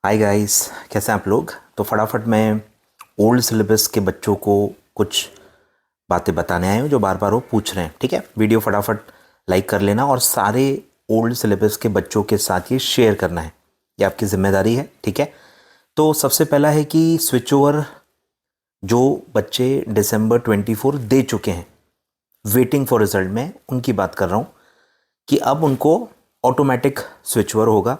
Hi guys, कैसे हैं आप लोग। तो फटाफट मैं ओल्ड सिलेबस के बच्चों को कुछ बातें बताने आए हूँ जो बार बार वो पूछ रहे हैं। ठीक है, वीडियो फटाफट लाइक कर लेना और सारे ओल्ड सिलेबस के बच्चों के साथ ये शेयर करना है, ये आपकी जिम्मेदारी है। ठीक है, तो सबसे पहला है कि स्विच ओवर जो बच्चे दिसंबर 24 दे चुके हैं वेटिंग फॉर रिजल्ट में, उनकी बात कर रहा हूँ कि अब उनको ऑटोमेटिक स्विच ओवर होगा।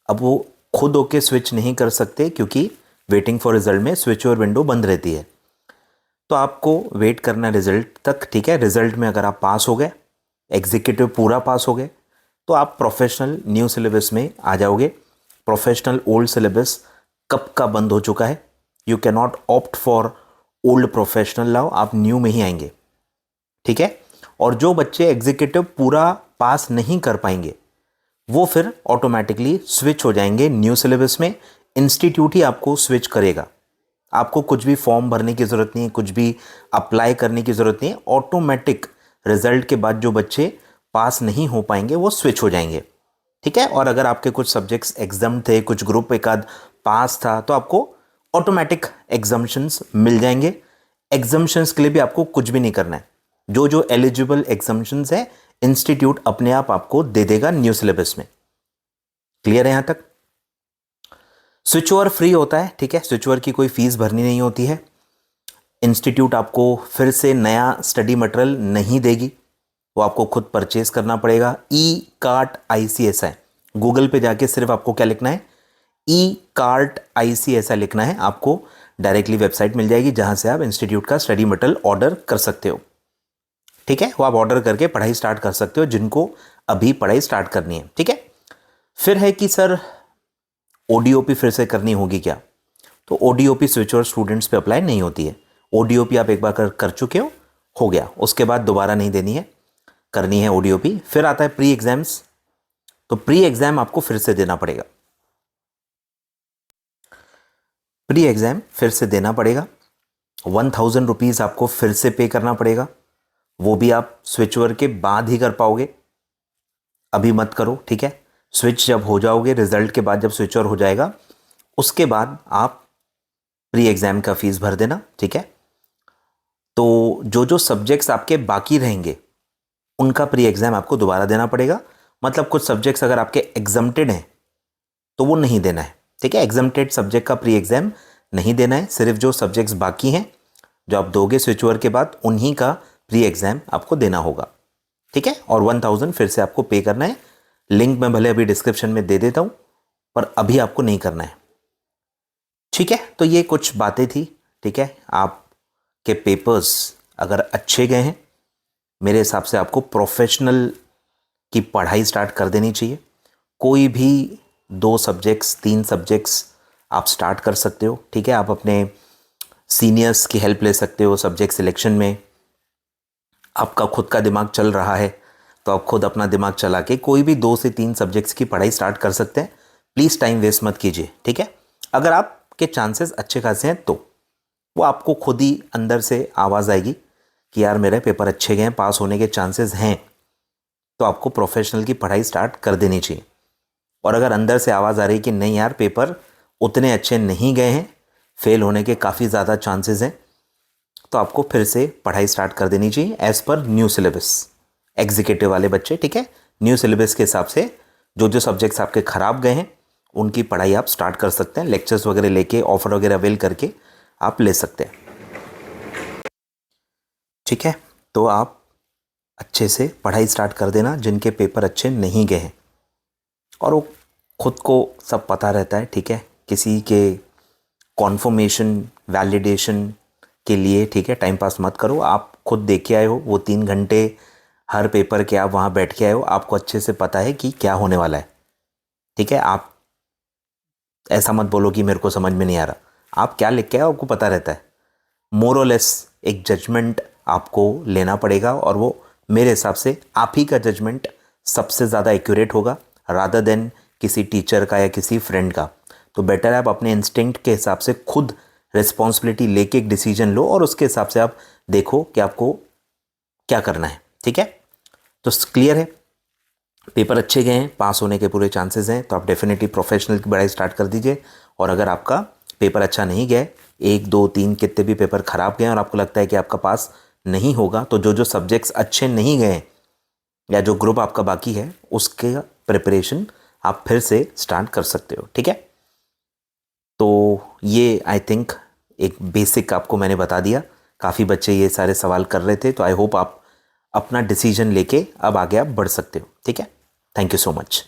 अब वो खुद होके स्विच नहीं कर सकते क्योंकि वेटिंग फॉर रिजल्ट में स्विच ओवर विंडो बंद रहती है। तो आपको वेट करना है रिजल्ट तक। ठीक है, रिजल्ट में अगर आप पास हो गए, एग्जीक्यूटिव पूरा पास हो गए, तो आप प्रोफेशनल न्यू सिलेबस में आ जाओगे। प्रोफेशनल ओल्ड सिलेबस कब का बंद हो चुका है। You can not opt for old professional now, आप न्यू में ही आएंगे। ठीक है, और जो बच्चे एग्जीक्यूटिव पूरा पास नहीं कर पाएंगे वो फिर ऑटोमेटिकली स्विच हो जाएंगे न्यू सिलेबस में। इंस्टीट्यूट ही आपको स्विच करेगा, आपको कुछ भी फॉर्म भरने की ज़रूरत नहीं है, कुछ भी अप्लाई करने की ज़रूरत नहीं है। ऑटोमेटिक रिजल्ट के बाद जो बच्चे पास नहीं हो पाएंगे वो स्विच हो जाएंगे। ठीक है, और अगर आपके कुछ सब्जेक्ट्स एग्जाम थे, कुछ ग्रुप एक आध पास था, तो आपको ऑटोमेटिक एग्जाम्शंस मिल जाएंगे। एग्जाम्शंस के लिए भी आपको कुछ भी नहीं करना है। जो जो एलिजिबल एग्जाम्शंस है इंस्टीट्यूट अपने आप आपको दे देगा न्यू सिलेबस में। क्लियर है यहां तक। स्विच ओवर फ्री होता है। ठीक है, स्विच ओवर की कोई फीस भरनी नहीं होती है। इंस्टीट्यूट आपको फिर से नया स्टडी मटेरियल नहीं देगी, वो आपको खुद परचेज करना पड़ेगा। ई कार्ट ICSI, गूगल पे जाके सिर्फ आपको क्या लिखना है, ई कार्ट ICSI लिखना है, आपको डायरेक्टली वेबसाइट मिल जाएगी जहां से आप इंस्टीट्यूट का स्टडी मटेरियल ऑर्डर कर सकते हो। ठीक है, वो आप ऑर्डर करके पढ़ाई स्टार्ट कर सकते हो जिनको अभी पढ़ाई स्टार्ट करनी है। ठीक है, फिर है कि सर ODOP फिर से करनी होगी क्या। तो ODOP स्विच ओवर स्टूडेंट्स पे अप्लाई नहीं होती है। ODOP आप एक बार कर चुके हो गया, उसके बाद दोबारा नहीं देनी है, करनी है ODOP। फिर आता है प्री एग्जाम्स, तो प्री एग्जाम आपको फिर से देना पड़ेगा। प्री एग्जाम फिर से देना पड़ेगा, 1000 रुपीज़ आपको फिर से पे करना पड़ेगा। वो भी आप स्विच ओवर के बाद ही कर पाओगे, अभी मत करो। ठीक है, स्विच जब हो जाओगे, रिजल्ट के बाद जब स्विच ओवर हो जाएगा उसके बाद आप प्री एग्जाम का फीस भर देना। ठीक है, तो जो जो सब्जेक्ट्स आपके बाकी रहेंगे उनका प्री एग्जाम आपको दोबारा देना पड़ेगा। मतलब कुछ सब्जेक्ट्स अगर आपके एग्जम्प्टेड हैं तो वो नहीं देना है। ठीक है, एग्जम्प्टेड सब्जेक्ट का प्री एग्जाम नहीं देना है, सिर्फ जो सब्जेक्ट्स बाकी हैं जो आप दोगे स्विच ओवर के बाद उन्हीं का प्री एग्जाम आपको देना होगा। ठीक है, और 1000 फिर से आपको पे करना है। लिंक मैं भले अभी डिस्क्रिप्शन में दे देता हूँ पर अभी आपको नहीं करना है। ठीक है, तो ये कुछ बातें थी। ठीक है, आपके पेपर्स अगर अच्छे गए हैं, मेरे हिसाब से आपको प्रोफेशनल की पढ़ाई स्टार्ट कर देनी चाहिए। कोई भी 2 सब्जेक्ट्स 3 सब्जेक्ट्स आप स्टार्ट कर सकते हो। ठीक है, आप अपने सीनियर्स की हेल्प ले सकते हो सब्जेक्ट सिलेक्शन में। आपका खुद का दिमाग चल रहा है तो आप खुद अपना दिमाग चला के कोई भी 2 से 3 सब्जेक्ट्स की पढ़ाई स्टार्ट कर सकते हैं। प्लीज़ टाइम वेस्ट मत कीजिए। ठीक है, अगर आपके चांसेस अच्छे खासे हैं तो वो आपको खुद ही अंदर से आवाज़ आएगी कि यार मेरे पेपर अच्छे गए हैं, पास होने के चांसेस हैं, तो आपको प्रोफेशनल की पढ़ाई स्टार्ट कर देनी चाहिए। और अगर अंदर से आवाज़ आ रही है कि नहीं यार पेपर उतने अच्छे नहीं गए हैं, फेल होने के काफ़ी ज़्यादा चांसेस हैं, तो आपको फिर से पढ़ाई स्टार्ट कर देनी चाहिए as per new syllabus. Executive वाले बच्चे, ठीक है, न्यू सिलेबस के हिसाब से जो जो सब्जेक्ट्स आपके ख़राब गए हैं उनकी पढ़ाई आप स्टार्ट कर सकते हैं। लेक्चर्स वगैरह लेके, ऑफर वगैरह अवेल करके आप ले सकते हैं। ठीक है, तो आप अच्छे से पढ़ाई स्टार्ट कर देना जिनके पेपर अच्छे नहीं गए हैं। और वो खुद को सब पता रहता है। ठीक है, किसी के कॉन्फर्मेशन वैलिडेशन के लिए, ठीक है, टाइम पास मत करो। आप खुद देख के आए हो वो 3 घंटे हर पेपर के, आप वहाँ बैठ के आए हो, आपको अच्छे से पता है कि क्या होने वाला है। ठीक है, आप ऐसा मत बोलो कि मेरे को समझ में नहीं आ रहा। आप क्या लिख के आए आपको पता रहता है। मोर और लेस एक जजमेंट आपको लेना पड़ेगा और वो मेरे हिसाब से आप ही का जजमेंट सबसे ज़्यादा एक्यूरेट होगा रादर देन किसी टीचर का या किसी फ्रेंड का। तो बेटर है आप अपने इंस्टिंक्ट के हिसाब से खुद रिस्पॉन्सिबिलिटी लेके एक डिसीजन लो और उसके हिसाब से आप देखो कि आपको क्या करना है। ठीक है, तो क्लियर है। पेपर अच्छे गए हैं, पास होने के पूरे चांसेस हैं, तो आप डेफिनेटली प्रोफेशनल की पढ़ाई स्टार्ट कर दीजिए। और अगर आपका पेपर अच्छा नहीं गया, 1 2 3 कितने भी पेपर ख़राब गए और आपको लगता है कि आपका पास नहीं होगा, तो जो जो सब्जेक्ट्स अच्छे नहीं गए या जो ग्रुप आपका बाकी है उसके प्रिपरेशन आप फिर से स्टार्ट कर सकते हो, ठीक है। तो ये आई थिंक एक बेसिक आपको मैंने बता दिया। काफ़ी बच्चे ये सारे सवाल कर रहे थे, तो आई होप आप अपना डिसीजन लेके अब आगे आप बढ़ सकते हो, ठीक है। Thank you so much.